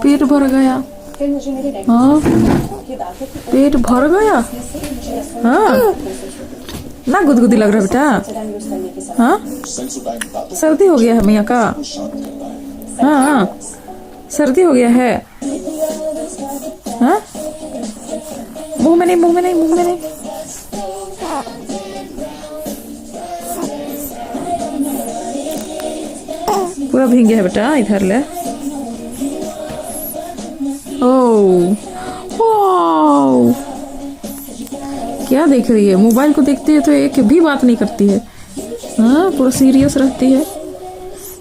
पेट भर गया। हाँ पेट भर गया। हाँ ना गुदगुदी लग रहा है बेटा। हाँ सर्दी हो गया है मियाँ का। हाँ सर्दी हो गया है। हाँ मुंह में नहीं, मुंह में नहीं, मुंह में नहीं। पूरा भीग गया है बेटा, इधर ले। ओह क्या देख रही है? मोबाइल को देखती है तो एक भी बात नहीं करती है। हाँ पूरा सीरियस रहती है।